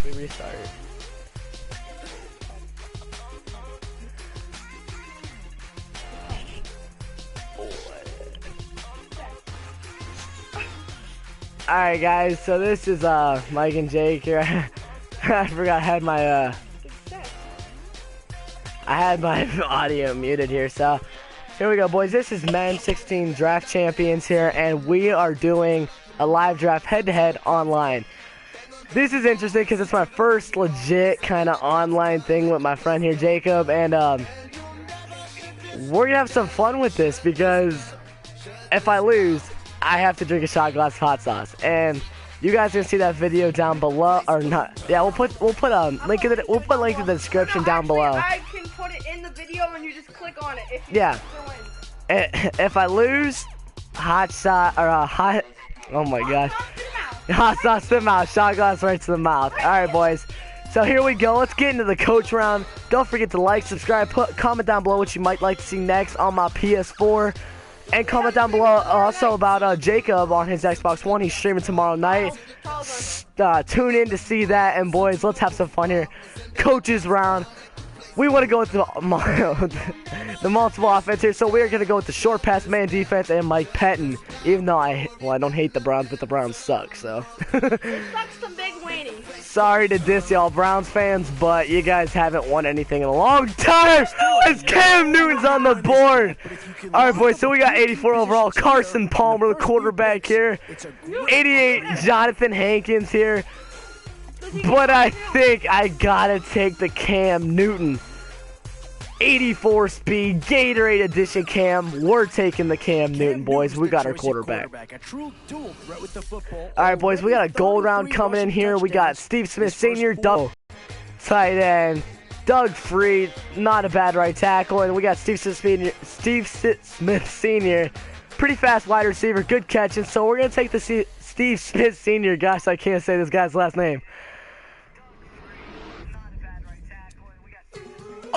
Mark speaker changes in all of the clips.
Speaker 1: We restart. Alright guys, so this is Mike and Jake here. I forgot I had my audio muted here, so here we go boys. This is Madden 16 Draft Champions here, and we are doing a live draft head-to-head online. This is interesting because it's my first legit kind of online thing with my friend here, Jacob, and we're gonna have some fun with this because if I lose, I have to drink a shot glass of hot sauce, and you guys can see that video down below, or not? Yeah, we'll put link in the description down below.
Speaker 2: I can put it in the video, and you just click on it. If you
Speaker 1: yeah. If I lose, hot shot or hot. Oh my gosh. Hot sauce to the mouth. Shot glass right to the mouth. All right, boys. So here we go. Let's get into the coach round. Don't forget to like, subscribe, comment down below what you might like to see next on my PS4. And comment down below also about Jacob on his Xbox One. He's streaming tomorrow night. Tune in to see that. And boys, let's have some fun here. Coaches round. We want to go with the multiple offense here. So we're going to go with the short pass, man defense, and Mike Pettin. Even though I don't hate the Browns, but the Browns suck. So.
Speaker 2: It sucks some big weenie.
Speaker 1: Sorry to diss y'all Browns fans, but you guys haven't won anything in a long time. It's Cam Newton's on the board. All right, boys, so we got 84 overall. Carson Palmer, the quarterback here. 88, Jonathan Hankins here. But I think I got to take the Cam Newton. 84 speed, Gatorade edition Cam. We're taking the Cam Newton, boys. We got our quarterback. Alright, boys, we got a gold round coming in here. We got Steve Smith Sr., Doug, tight end, Doug Freed, not a bad right tackle, and we got Steve Smith Sr., pretty fast wide receiver, good catching. So we're going to take the Steve Smith Sr., gosh, I can't say this guy's last name.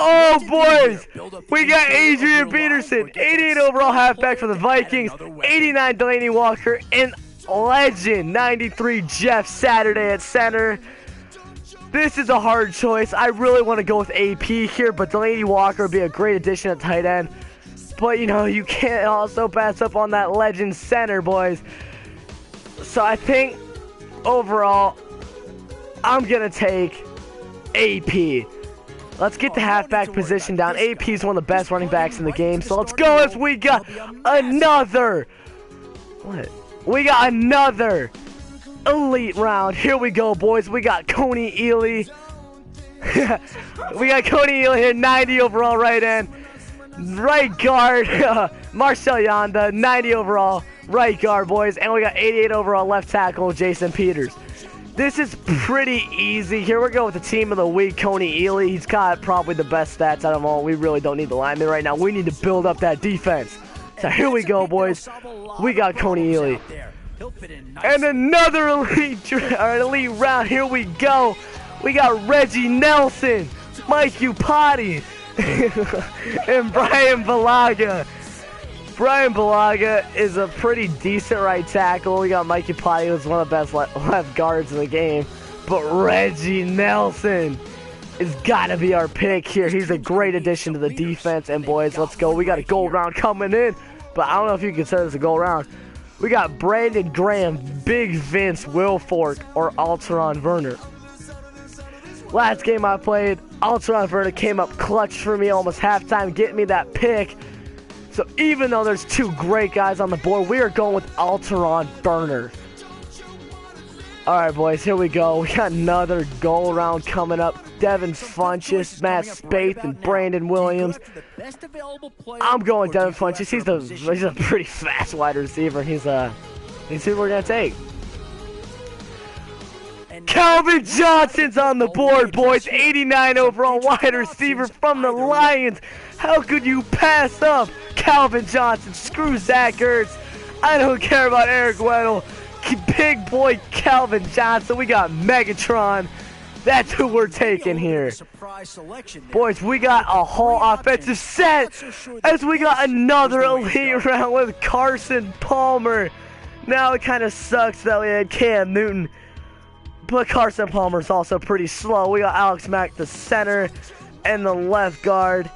Speaker 1: Oh, boys, we got Adrian Peterson, 88 overall halfback for the Vikings, 89 Delaney Walker, and legend, 93 Jeff Saturday at center. This is a hard choice. I really want to go with AP here, but Delaney Walker would be a great addition at tight end. But, you know, you can't also pass up on that legend center, boys. So I think, overall, I'm going to take AP. Let's get the halfback position down. AP is one of the best running backs in the game. So let's go as we got another. What? We got another elite round. Here we go, boys. We got Coney Ely. We got Coney Ely here, 90 overall right end. Right guard, Marcel Yanda, 90 overall right guard, boys. And we got 88 overall left tackle, Jason Peters. This is pretty easy. Here we go with the team of the week, Coney Ely. He's got probably the best stats out of all. We really don't need the lineman right now. We need to build up that defense. So here we go, boys. We got Coney Ely. And another elite round. Here we go. We got Reggie Nelson, Mike Upati, and Brian Balaga. Brian Balaga is a pretty decent right tackle. We got Mike Upati, who's one of the best left guards in the game. But Reggie Nelson has got to be our pick here. He's a great addition to the defense. And boys, let's go. We got a gold round coming in, but I don't know if you consider this a gold round. We got Brandon Graham, Big Vince Wilfork, or Alteron Werner. Last game I played, Alteron Werner came up clutch for me almost halftime, getting me that pick. So even though there's two great guys on the board, we are going with Alteron Werner. Alright, boys, here we go. We got another goal round coming up. Devin Funchess, Matt Spaeth, and Brandon Williams. I'm going Devin Funchess. He's a pretty fast wide receiver. He's who we're going to take. Calvin Johnson's on the board, boys. 89 overall wide receiver from the Lions. How could you pass up Calvin Johnson? Screw Zach Ertz. I don't care about Eric Weddle. Big boy Calvin Johnson. We got Megatron. That's who we're taking here. Boys, we got a whole offensive set as we got another elite round with Carson Palmer. Now it kind of sucks that we had Cam Newton. but Carson Palmer's also pretty slow. We got Alex Mack, the center, and the left guard.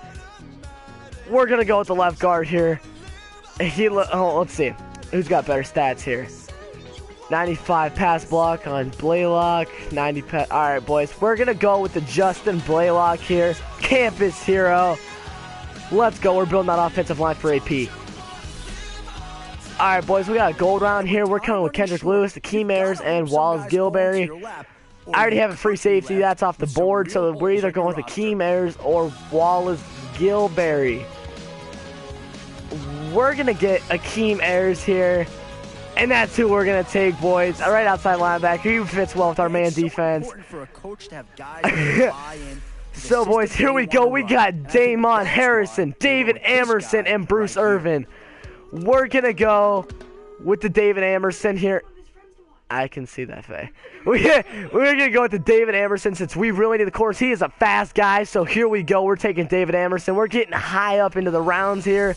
Speaker 1: We're going to go with the left guard here. Let's see. Who's got better stats here? 95 pass block on Blaylock. 90 pass. All right, boys. We're going to go with the Justin Blaylock here. Campus hero. Let's go. We're building that offensive line for AP. All right, boys. We got a gold round here. We're coming with Kendrick Lewis, Akeem Ayers, and Wallace Gilberry. I already have a free safety. That's off the board. So we're either going with Akeem Ayers or Wallace Gilberry. We're going to get Akeem Ayers here. And that's who we're going to take, boys. Right outside linebacker. He fits well with our man defense. So, boys, here we go. We got Damon Harrison, David Amerson, and Bruce Irvin. We're going to go with the David Amerson here. I can see that, Faye. We're going to go with the David Amerson since we really need the course. He is a fast guy, so here we go. We're taking David Amerson. We're getting high up into the rounds here.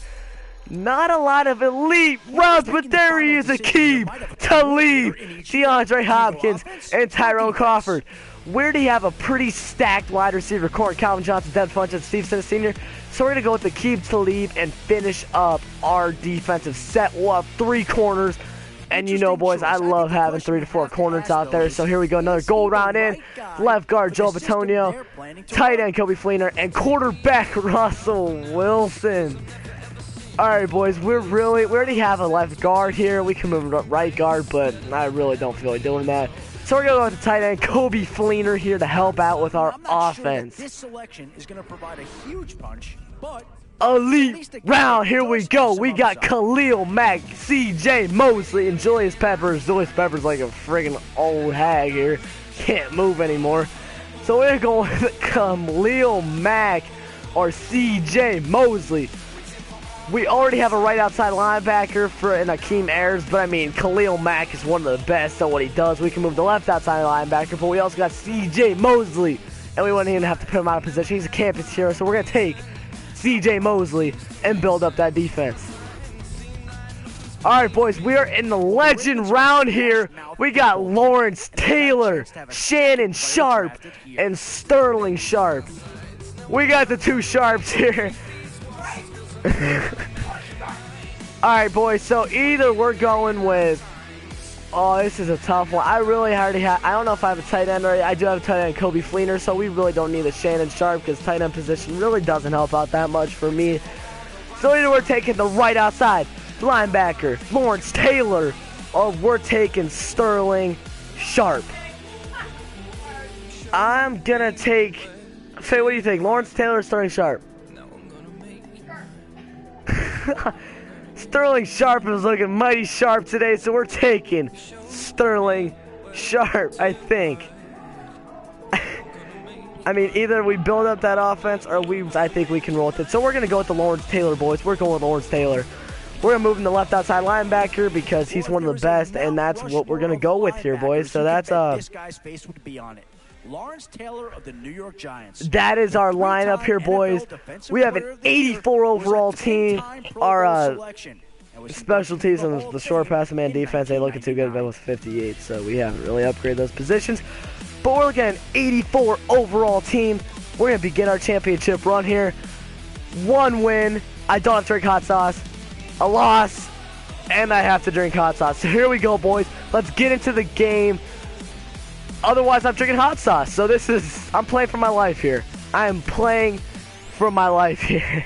Speaker 1: Not a lot of elite rounds, but there he is, Akeem, Talib, DeAndre Hopkins, and Tyrone Crawford. Where do you have a pretty stacked wide receiver core? Calvin Johnson, Devin Funchess, Steve Smith Sr. So we're going to go with Akeem, Talib, and finish up our defensive set. We'll have 3 corners. And you know, boys, I love having 3 to 4 corners out there. So here we go, another gold round in. Left guard, Joe Batonio. Tight end, Kobe Fleener. And quarterback, Russell Wilson. All right, boys, we already have a left guard here. We can move right guard, but I really don't feel like doing that. So we're going to go with the tight end, Kobe Fleener, here to help out with our offense.
Speaker 3: This selection is going to provide a huge punch, but
Speaker 1: elite round, here we go. We got Khalil Mack, CJ Mosley, and Julius Peppers. Julius Peppers like a friggin' old hag here. Can't move anymore. So we're going with Khalil Mack or CJ Mosley. We already have a right outside linebacker for an Akeem Ayers, but I mean, Khalil Mack is one of the best at what he does. We can move the left outside linebacker, but we also got CJ Mosley, and we wouldn't even have to put him out of position. He's a campus hero, so we're going to take CJ Mosley and build up that defense. All right, boys, we are in the legend round here. We got Lawrence Taylor, Shannon Sharp, and Sterling Sharp. We got the 2 Sharps here. Alright, boys, so either we're going with, oh, this is a tough one. I really already have, I don't know if I have a tight end already. I do have a tight end, Kobe Fleener, so we really don't need a Shannon Sharp because tight end position really doesn't help out that much for me. So either we're taking the right outside linebacker, Lawrence Taylor, or we're taking Sterling Sharp. I'm gonna take, Faye, what do you think, Lawrence Taylor or Sterling Sharp? Sterling Sharp is looking mighty sharp today, so we're taking Sterling Sharp, I think. I mean, either we build up that offense or I think we can roll with it. So we're going to go with the Lawrence Taylor, boys. We're going with Lawrence Taylor. We're going to move him to left outside linebacker because he's one of the best, and that's what we're going to go with here, boys. So that's
Speaker 3: this guy's face would be on it. Lawrence Taylor of the New York Giants.
Speaker 1: That is our lineup here, boys. We have an 84 overall team. Our special teams and the short passing man defense ain't looking too good with 58, so we haven't really upgraded those positions. But we're looking at an 84 overall team. We're going to begin our championship run here. 1 win. I don't have to drink hot sauce. A loss. And I have to drink hot sauce. So here we go, boys. Let's get into the game. Otherwise, I'm drinking hot sauce. So I'm playing for my life here. I am playing for my life here.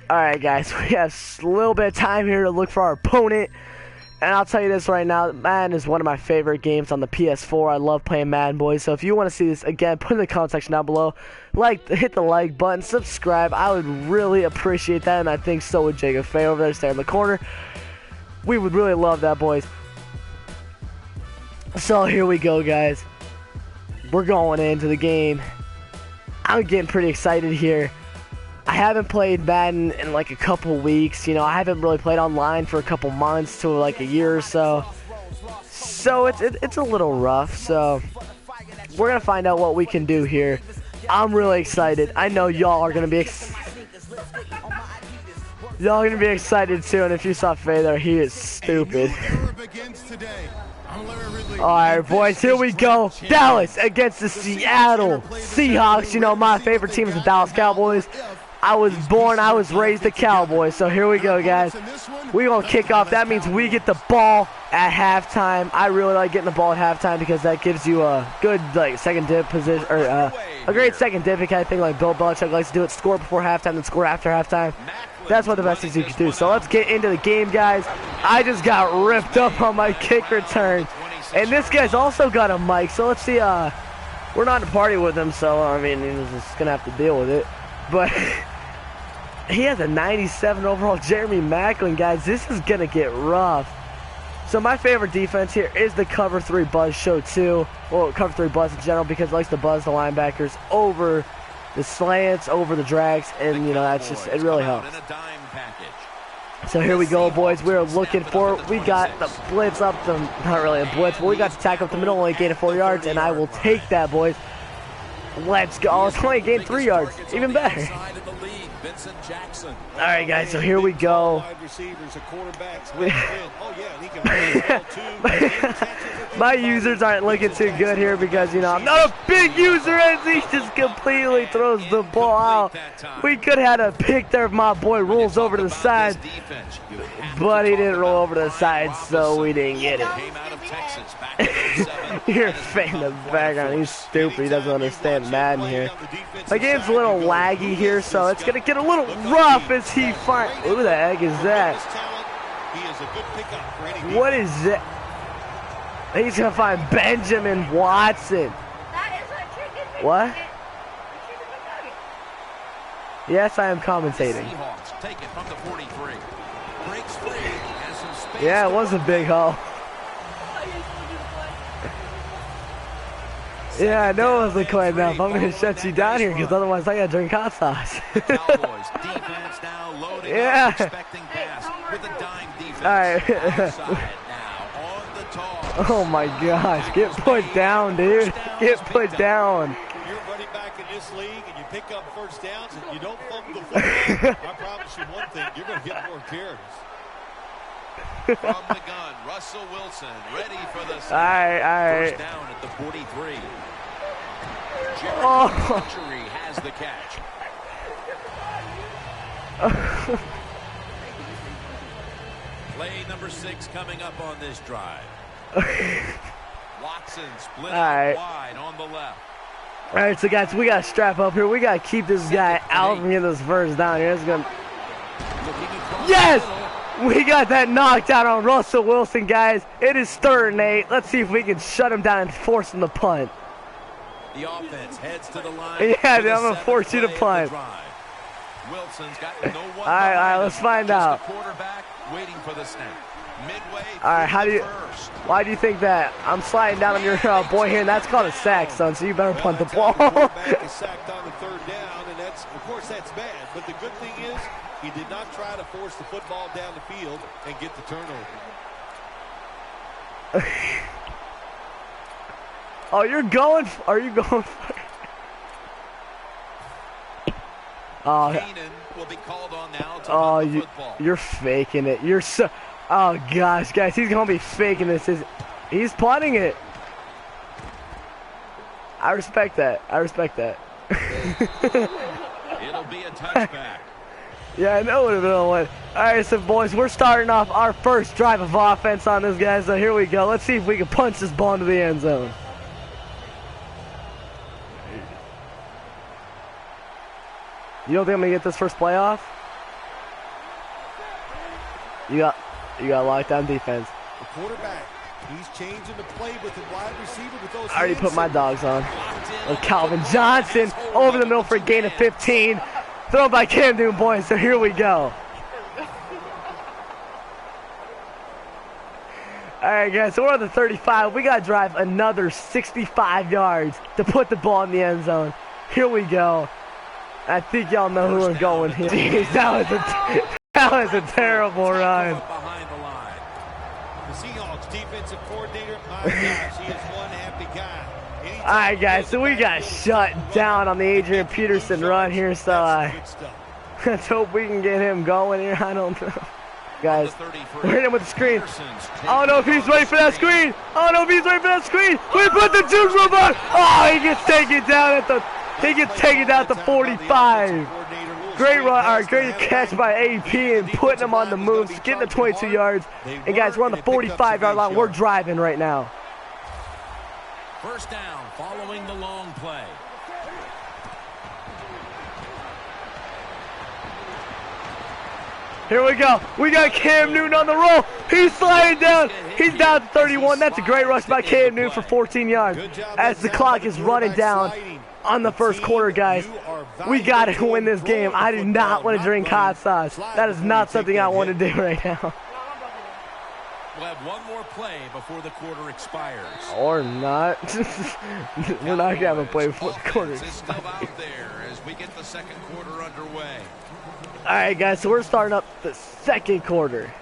Speaker 1: Alright, guys. We have a little bit of time here to look for our opponent. And I'll tell you this right now. Madden is one of my favorite games on the PS4. I love playing Madden, boys. So if you want to see this again, put it in the comment section down below. Hit the like button. Subscribe. I would really appreciate that. And I think so would Jacob Faye over there standing in the corner. We would really love that, boys. So here we go, guys. We're going into the game. I'm getting pretty excited here. I haven't played Madden in like a couple weeks. You know, I haven't really played online for a couple months to like a year or so. So it's a little rough. So we're gonna find out what we can do here. I'm really excited. I know y'all are gonna be excited too. And if you saw Faye there, he is stupid. Alright, boys, here we go. Dallas against the Seattle Seahawks. You know, my favorite team is the Dallas Cowboys. I was born, I was raised a Cowboy. So here we go, guys. We're going to kick off. That means we get the ball at halftime. I really like getting the ball at halftime because that gives you a good, like, second dip position, or a great second dip kind of thing, like Bill Belichick likes to do it. Score before halftime, then score after halftime. That's one of the best things you can do. So let's get into the game, guys. I just got ripped up on my kick return. And this guy's also got a mic. So let's see. We're not in a party with him, so, I mean, he's just going to have to deal with it. But he has a 97 overall Jeremy Maclin, guys. This is going to get rough. So my favorite defense here is the cover 3 buzz show, too. Well, cover 3 buzz in general, because it likes to buzz the linebackers over the slants, over the drags, and, you know, that's just, it really helps. So here we go, boys. We're looking for, we got the blitz up the, not really a blitz, but we got to tackle up the middle, only gain of 4 yards, and I will take that, boys. Let's go. Oh, it's only gained 3 yards. Even better. All right, guys, so here we go. My users aren't looking too good here because, you know, I'm not a big user as he just completely throws the ball out. We could have had a pick there if my boy rolls over to the side, but he didn't roll over to the side, so we didn't get it. You're a fan in the background. He's stupid. He doesn't understand Madden here. My game's a little laggy here, so it's going to get a little rough as he finds... Who the heck is that? What is that? He's going to find Benjamin Watson. What? Yes, I am commentating. Yeah, it was a big haul. Yeah, I know it wasn't quite enough. I'm going to shut you down here because otherwise I got to drink hot sauce. Yeah. Alright. Oh my gosh. Get put down, dude. Get put down.
Speaker 4: You're running back in this league and you pick up first downs and you don't fumble the football. I promise you one thing, you're going to get more carries. From the gun, Russell Wilson ready for the snap.
Speaker 1: Alright.
Speaker 4: First down at the 43.
Speaker 1: Oh.
Speaker 4: Has the catch. Play number 6 coming up on this drive. Watson split wide on the left.
Speaker 1: Alright, so guys, we got to strap up here. We got to keep this guy out from getting this first down here. It's gonna... Yes! We got that knocked out on Russell Wilson, guys. It is 3rd and 8. Let's see if we can shut him down and force him to punt.
Speaker 4: The offense heads to the line.
Speaker 1: Yeah, dude, I'm going to force you to punt.
Speaker 4: Wilson's got no one.
Speaker 1: All right, let's find out.
Speaker 4: Quarterback waiting for the snap. Midway.
Speaker 1: All right, why do you think that? I'm sliding down on your boy here, and that's called a sack, son, so you better punt the ball.
Speaker 4: Quarterback is sacked on the 3rd down, and that's, of course, that's bad. But the good thing is, he did not try to force the football down the field and get the turnover.
Speaker 1: Oh, you're going. Are you going for it? Oh,
Speaker 4: will be called on now to
Speaker 1: you're faking it. You're so. Oh gosh, guys, he's gonna be faking this. He's punting it. I respect that. I respect that.
Speaker 4: It'll be a touchback.
Speaker 1: Yeah, I know what it would have went. All right, so boys, we're starting off our first drive of offense on this guy. So here we go. Let's see if we can punch this ball into the end zone. You don't think I'm gonna get this first play off? You got lockdown defense.
Speaker 4: The quarterback, he's changing the play with the wide receiver with those.
Speaker 1: I already put my dogs on. Oh, Calvin Johnson over the middle for a gain of 15. Thrown by Cam Newton, boys. So here we go. All right, guys. So we're on the 35. We gotta drive another 65 yards to put the ball in the end zone. Here we go. I think y'all know who we're going here. Jeez, that was a terrible run.
Speaker 4: The Seahawks defensive coordinator, my gosh, he is one happy guy.
Speaker 1: All right, guys, so we got shut down on the Adrian Peterson run here, so let's hope we can get him going here. I don't know. guys. We're hitting him with the screen. I don't know if he's ready for that screen. I don't know if he's ready for that screen. We put the juice robot. Oh, he gets taken down at the. He gets taken down at the 45. Great run, great catch by AP and putting him on the move, getting the 22 yards. And guys, we're on the 45-yard line. We're driving right now.
Speaker 3: First down, following the long play.
Speaker 1: Here we go. We got Cam Newton on the roll. He's sliding down. He's down to 31. That's a great rush by Cam Newton for 14 yards. As the clock is running down on the first quarter, guys. We got to win this game. I do not want to drink hot sauce. That is not something I want to do right now.
Speaker 3: We'll have one more play before the quarter expires.
Speaker 1: Or not. We're not going to have a play before the quarter expires.
Speaker 4: As we get the second quarter underway.
Speaker 1: All right, guys, so we're starting up the second quarter.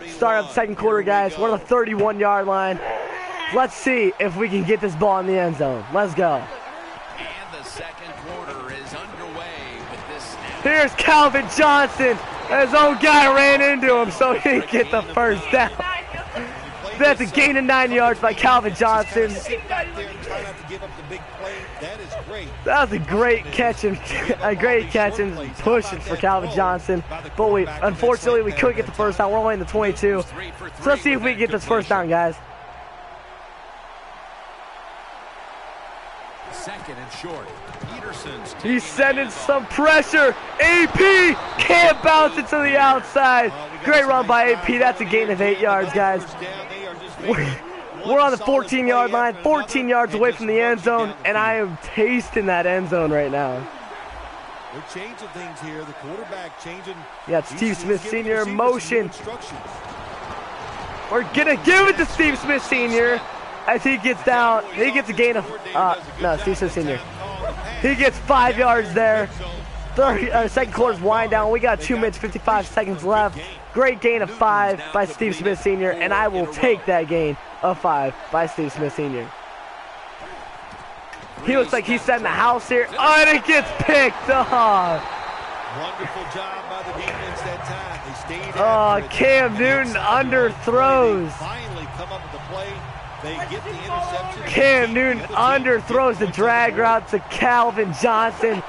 Speaker 1: Start up the second quarter, guys. We're on the 31-yard line. Let's see if we can get this ball in the end zone. Let's go.
Speaker 4: And the second quarter is underway with this snap.
Speaker 1: Here's Calvin Johnson. His own guy ran into him, so he didn't get the first down. That's a gain of 9 yards by Calvin Johnson. That was a great catch and pushing for Calvin Johnson. But unfortunately we couldn't get the first down. We're only in the 22. So let's see if we can get this first down, guys.
Speaker 4: Second and short.
Speaker 1: He's sending some pressure. AP can't bounce it to the outside. Great run by AP. That's a gain of 8 yards, guys. We're on the 14-yard line, 14 yards away from the end zone, and I am tasting that end zone right now.
Speaker 4: We're changing things here. The quarterback changing.
Speaker 1: Yeah, Steve Smith Sr. in motion. We're going to give it to Steve Smith Sr. as he gets down. He gets a gain of, no, Steve Smith Sr. He gets 5 yards there. Second quarter's wind down. We got 2 minutes, 55 seconds left. Great gain of 5 by Steve Smith Sr., and I will take that gain of 5 by Steve Smith Sr. He looks like he's setting the house here. Oh, and it gets picked off.
Speaker 4: Wonderful job by the defense that time. They stayed
Speaker 1: Oh, Cam Newton underthrows.
Speaker 4: Finally come up with the play. They get the interception.
Speaker 1: Cam Newton underthrows the drag route to Calvin Johnson.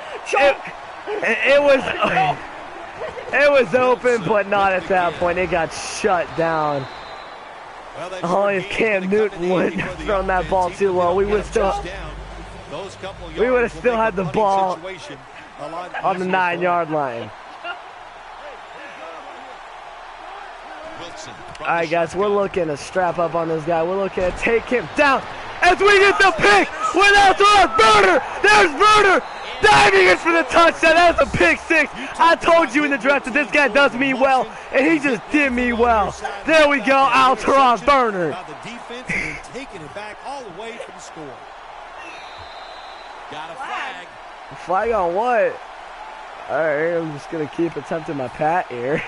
Speaker 1: It was open, but not at that point. It got shut down. Only if Cam Newton wouldn't have thrown that ball too low, we would have still had the ball on the 9-yard line. All right, guys, we're looking to strap up on this guy. We're looking to take him down as we get the pick without the Burner. There's Burner diving in for the touchdown. That was a pick 6. I told you in the draft that this guy does me well, and he just did me well. There we go, Alteron Burner.
Speaker 4: The defense is taking it back all the way to the score. Got a flag.
Speaker 1: Flag on what? All right, I'm just gonna keep attempting my pat here.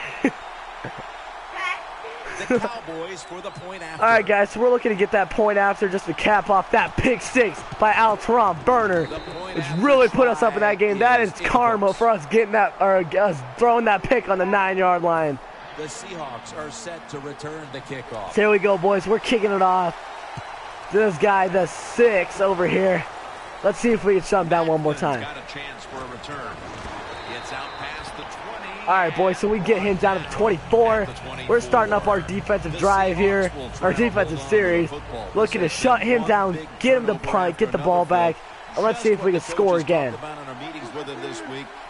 Speaker 3: The Cowboys for the point after.
Speaker 1: All right, guys, so we're looking to get that point after just to cap off that pick 6 by Alteron Burner, which really put us up in that game. That is karma for us getting that, or us throwing that pick on the 9-yard line.
Speaker 3: The Seahawks are set to return the kickoff.
Speaker 1: So here we go, boys. We're kicking it off. This guy, the 6 over here. Let's see if we can shut him down one more time.
Speaker 4: Got a chance for a return. It's out past the 20.
Speaker 1: All right, boys, so we get him down to 24. We're starting up our defensive drive here, our defensive series, looking to shut him down, get him to punt, get the ball back, and let's see if we can score again.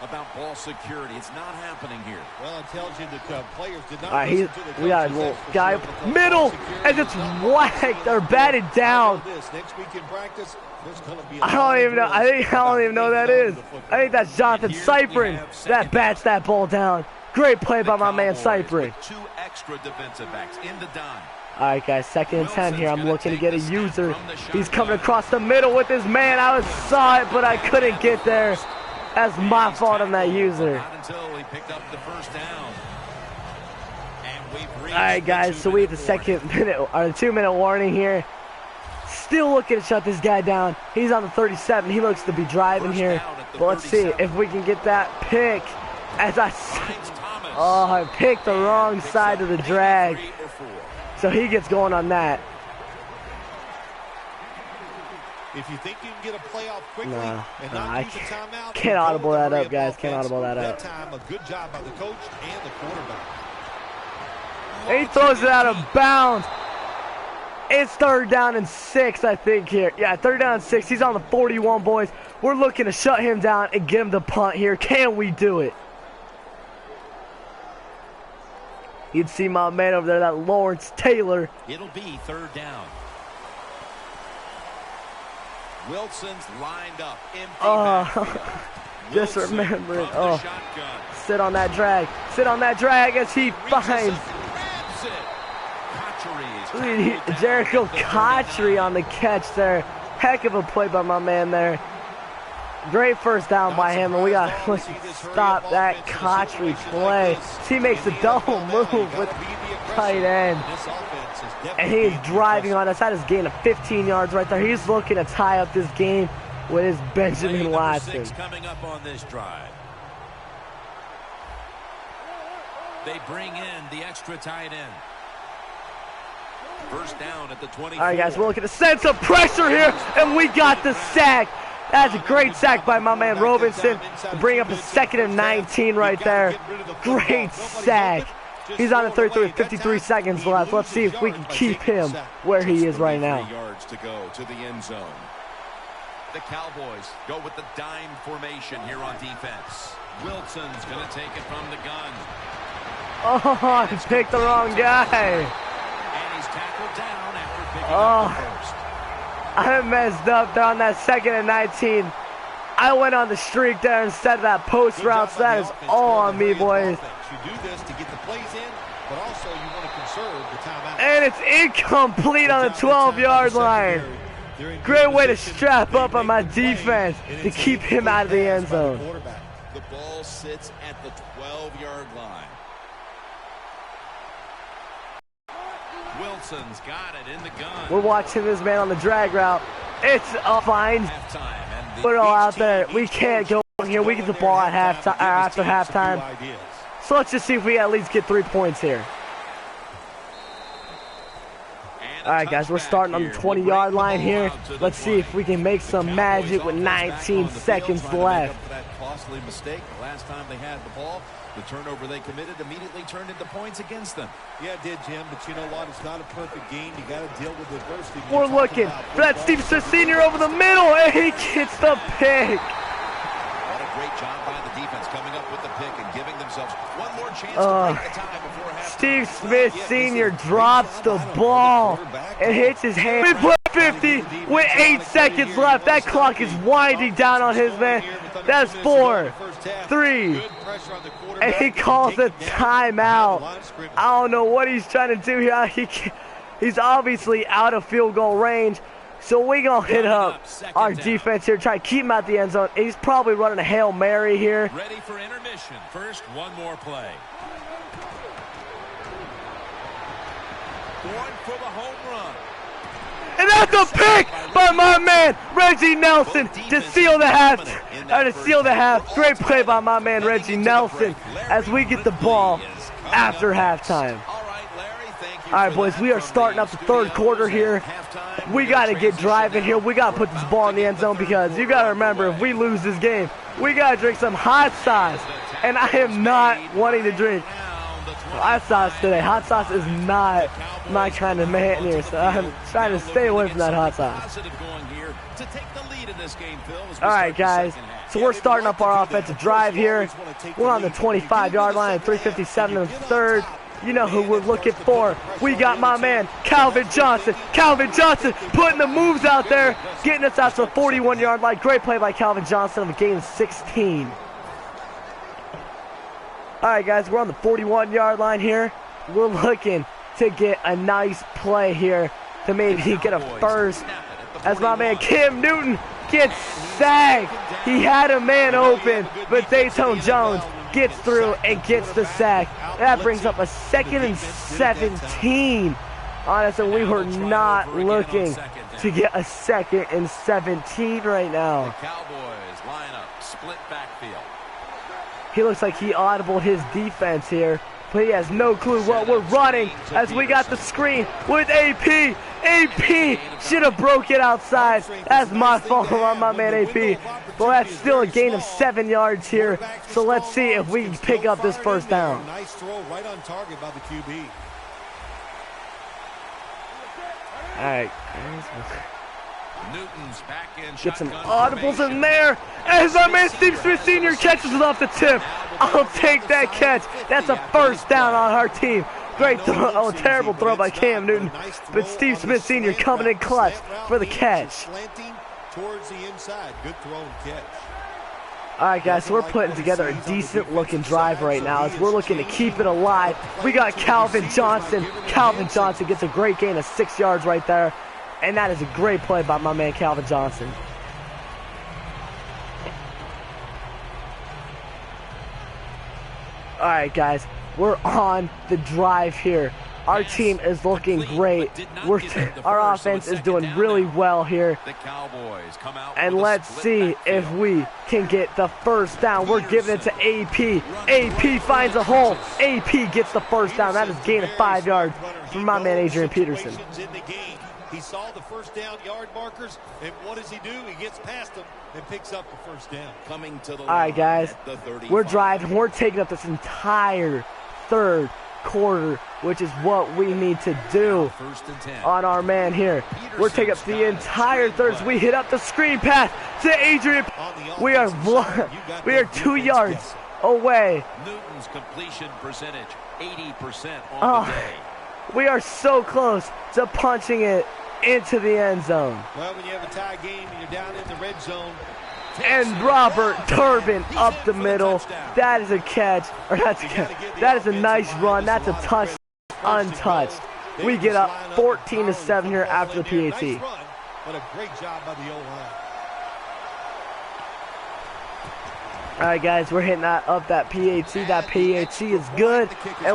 Speaker 3: About ball security. It's not happening here.
Speaker 4: Well, it tells you that players did not.
Speaker 1: All right, we got a little guy middle, and it's whacked or batted down.
Speaker 4: Next week in practice, there's going to be
Speaker 1: I don't even know. I don't even know who that is. I think that's Jonathan Cyprin that bats that ball down. Great play by my man Cyprin.
Speaker 4: 2 extra defensive backs in the dime.
Speaker 1: All right, guys, 2nd and 10 here. I'm looking to get a user. He's coming across the middle with his man. I saw it, but I couldn't get there. That's my fault on that user.
Speaker 4: Not until he picked up the first down.
Speaker 1: All right, guys, so we have the 2-minute warning here. Still looking to shut this guy down. He's on the 37. He looks to be driving here. But let's see if we can get that pick. Oh, I picked the wrong side of the drag. So he gets going on that.
Speaker 4: If you think you can get a playoff quickly and
Speaker 1: I
Speaker 4: not use a timeout,
Speaker 1: can't audible that up, guys. Can't audible that up.
Speaker 4: That time, a good job by the coach and the quarterback.
Speaker 1: He throws it out of bounds. It's 3rd down and 6, I think, here. Yeah, 3rd down and 6. He's on the 41, boys. We're looking to shut him down and get him to punt here. Can we do it? You'd see my man over there, that Lawrence Taylor.
Speaker 3: It'll be 3rd down. Wilson's lined up.
Speaker 1: Just remember it. Oh, sit on that drag. Sit on that drag as he finds Jericho Cotchery on the catch there. Heck of a play by my man there. Great first down by him, and we got to stop that Cotchery play. He makes a double move with tight end. And he is driving on us. That is a gain of 15 yards right there. He's looking to tie up this game with his Benjamin Watson.
Speaker 3: Coming up on this drive. They bring in the extra tight end. First down at the 24.
Speaker 1: All right, guys, we're looking to send some pressure here, and we got the sack. That's a great sack by my man Robinson to bring up a 2nd and 19 right there. Great sack. He's on the 33 with 53 seconds left. Let's see if we can keep him where he is right now.
Speaker 3: Yards to go to the end zone. The Cowboys go with the dime formation here on defense. Wilson's going to take it from the gun.
Speaker 1: Oh, he picked the wrong guy.
Speaker 3: And he's tackled down after picking up the first.
Speaker 1: I messed up there on that 2nd and 19. I went on the streak there instead of that post route, so that is all on me, boys.
Speaker 4: You do this to get the plays in, but also you want to conserve the timeout.
Speaker 1: And it's incomplete on the 12-yard line. Great way to strap up on my defense to keep him out of the end zone.
Speaker 3: The ball sits at the 12-yard line. Wilson's got it in the gun.
Speaker 1: We're watching this man on the drag route. It's a fine. Put it all out there. We can't go in here. We get the ball at halftime, after halftime. So let's just see if we at least get 3 points here. All right, guys, we're starting on the 20-yard line here. Let's see if we can make some magic with 19 seconds left.
Speaker 3: That costly mistake the last time they had the ball. The turnover they committed immediately turned into points against them.
Speaker 4: Yeah, it did, Jim, but you know what? It's not a perfect game. You got to deal with adversity.
Speaker 1: We're looking for that Stevenson Sr. over the middle, and he gets the pick.
Speaker 3: What a great job by the defense coming up with the pick and giving themselves one more chance to break the tie before halftime.
Speaker 1: Steve Smith Sr. drops the ball and hits his hand. We put 50 with 8 seconds left. That clock is winding down on his man. That's 4, 3, and he calls a timeout. I don't know what he's trying to do here. He's obviously out of field goal range. So we're going to hit up our defense here, try to keep him out the end zone. He's probably running a Hail Mary here.
Speaker 3: Ready for intermission. First, one more play. Going for the home run.
Speaker 1: And that's a pick by my man, Reggie Nelson, to seal the half. Great play by my man, Reggie Nelson, as we get the ball after halftime. All right, boys, we are starting up the 3rd quarter here. We got to get driving here. We got to put this ball in the end zone because you got to remember, if we lose this game, we got to drink some hot sauce. And I am not wanting to drink hot sauce today. Hot sauce is not my kind of man here, so I'm trying to stay away from that hot sauce. All right, guys, so we're starting up our offensive drive here. We're on the 25-yard line, 3:57 in the 3rd. You know who we're looking for. We got my man, Calvin Johnson. Calvin Johnson putting the moves out there, getting us out to the 41-yard line. Great play by Calvin Johnson of a gain of 16. All right, guys, we're on the 41-yard line here. We're looking to get a nice play here to maybe get a first. As my man Cam Newton gets sacked. He had a man open, but Dayton Jones gets through and gets the sack. That brings up a 2nd and 17 on us, and we were not looking to get a 2nd and 17 right now.
Speaker 3: The Cowboys line up, split backfield.
Speaker 1: He looks like he audibled his defense here, but he has no clue what we're running as we got the screen with AP. AP should have broke it outside. That's my fault on my man AP. Well, that's still a gain of 7 yards here. So let's see if we can pick up this first down.
Speaker 4: Nice throw right on target by the QB.
Speaker 1: All right.
Speaker 3: Newton's back in.
Speaker 1: Get some audibles in there. As our man Steve Smith Sr. catches it off the tip. I'll take that catch. That's a first down on our team. Great throw. Oh, terrible throw by Cam Newton. But Steve Smith Sr. coming in clutch for the catch.
Speaker 4: Towards the inside. Good throw and catch.
Speaker 1: All right, guys, so we're putting together a decent-looking drive right now as we're looking to keep it alive. We got Calvin Johnson. Calvin Johnson gets a great gain of 6 yards right there, and that is a great play by my man Calvin Johnson. All right, guys, we're on the drive here. Our team is looking great. Our offense is doing really well here. And let's see if we can get the first down. We're giving it to AP. AP finds a hole. AP gets the first down. That is a gain of 5 yards from my man Adrian Peterson.
Speaker 4: He saw the first down yard markers, and what does he do? He gets past them and picks up the first down.
Speaker 3: Coming to the
Speaker 1: all right, guys, we're driving. We're taking up this entire third quarter, which is what we need to do on our man here. We're taking up the entire third as we hit up the screen pass to Adrian. We are 2 yards away.
Speaker 3: Newton's completion percentage 80% on the day.
Speaker 1: We are so close to punching it into the end zone.
Speaker 4: Well, when you have a tie game and you're down in the red zone.
Speaker 1: And Robert Turbin up the middle. That is a catch. Or that's a catch. That is a nice run. That's a touch untouched. We get up 14-7 here after the PAT.
Speaker 4: But a great job by the O-line.
Speaker 1: All right, guys, we're hitting that up that PAT. That PAT is good. And